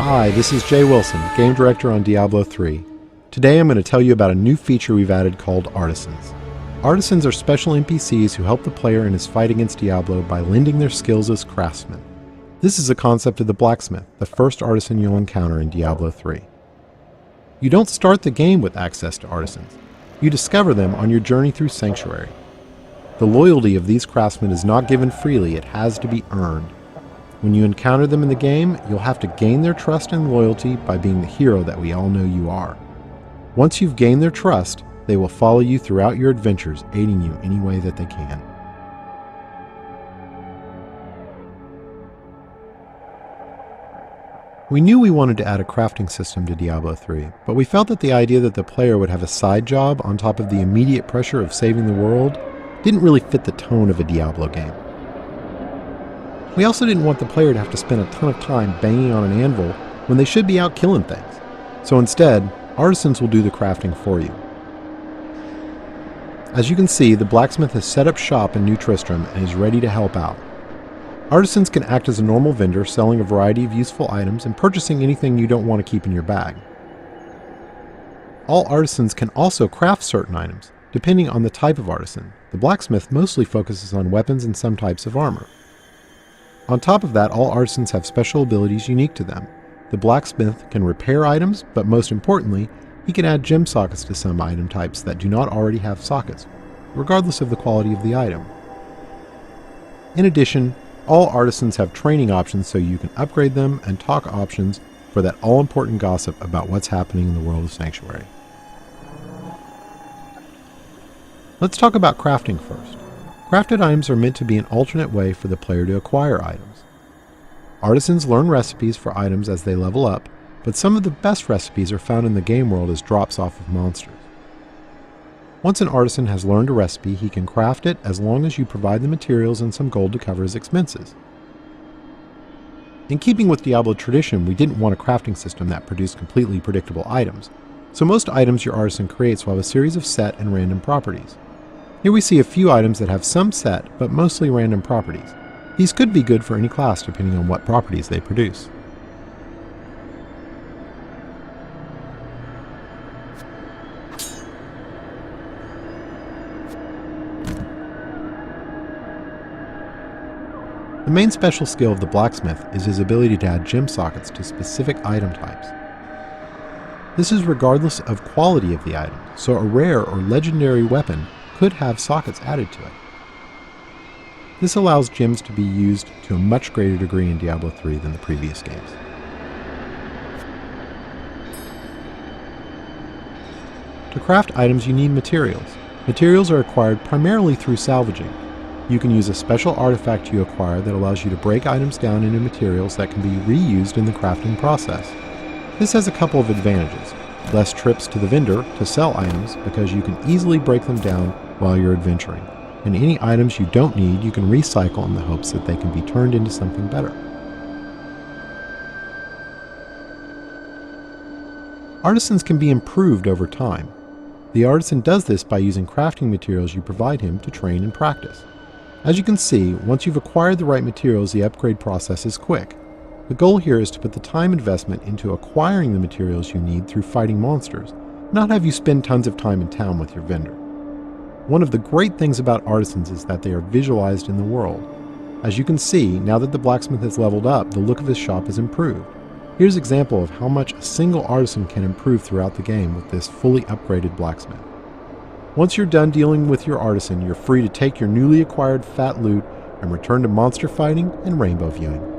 Hi, this is Jay Wilson, Game Director on Diablo 3. Today I'm going to tell you about a new feature we've added called Artisans. Artisans are special NPCs who help the player in his fight against Diablo by lending their skills as craftsmen. This is a concept of the blacksmith, the first artisan you'll encounter in Diablo 3. You don't start the game with access to artisans. You discover them on your journey through Sanctuary. The loyalty of these craftsmen is not given freely, it has to be earned. When you encounter them in the game, you'll have to gain their trust and loyalty by being the hero that we all know you are. Once you've gained their trust, they will follow you throughout your adventures, aiding you any way that they can. We knew we wanted to add a crafting system to Diablo 3, but we felt that the idea that the player would have a side job on top of the immediate pressure of saving the world didn't really fit the tone of a Diablo game. We also didn't want the player to have to spend a ton of time banging on an anvil when they should be out killing things. So instead, artisans will do the crafting for you. As you can see, the blacksmith has set up shop in New Tristram and is ready to help out. Artisans can act as a normal vendor, selling a variety of useful items and purchasing anything you don't want to keep in your bag. All artisans can also craft certain items, depending on the type of artisan. The blacksmith mostly focuses on weapons and some types of armor. On top of that, all artisans have special abilities unique to them. The blacksmith can repair items, but most importantly, he can add gem sockets to some item types that do not already have sockets, regardless of the quality of the item. In addition, all artisans have training options so you can upgrade them, and talk options for that all-important gossip about what's happening in the world of Sanctuary. Let's talk about crafting first. Crafted items are meant to be an alternate way for the player to acquire items. Artisans learn recipes for items as they level up, but some of the best recipes are found in the game world as drops off of monsters. Once an artisan has learned a recipe, he can craft it as long as you provide the materials and some gold to cover his expenses. In keeping with Diablo tradition, we didn't want a crafting system that produced completely predictable items, so most items your artisan creates will have a series of set and random properties. Here we see a few items that have some set, but mostly random properties. These could be good for any class depending on what properties they produce. The main special skill of the blacksmith is his ability to add gem sockets to specific item types. This is regardless of quality of the item, so a rare or legendary weapon could have sockets added to it. This allows gems to be used to a much greater degree in Diablo 3 than the previous games. To craft items you need materials. Materials are acquired primarily through salvaging. You can use a special artifact you acquire that allows you to break items down into materials that can be reused in the crafting process. This has a couple of advantages. Less trips to the vendor to sell items because you can easily break them down while you're adventuring, and any items you don't need you can recycle in the hopes that they can be turned into something better. Artisans can be improved over time. The artisan does this by using crafting materials you provide him to train and practice. As you can see, once you've acquired the right materials, the upgrade process is quick. The goal here is to put the time investment into acquiring the materials you need through fighting monsters, not have you spend tons of time in town with your vendor. One of the great things about artisans is that they are visualized in the world. As you can see, now that the blacksmith has leveled up, the look of his shop has improved. Here's an example of how much a single artisan can improve throughout the game with this fully upgraded blacksmith. Once you're done dealing with your artisan, you're free to take your newly acquired fat loot and return to monster fighting and rainbow viewing.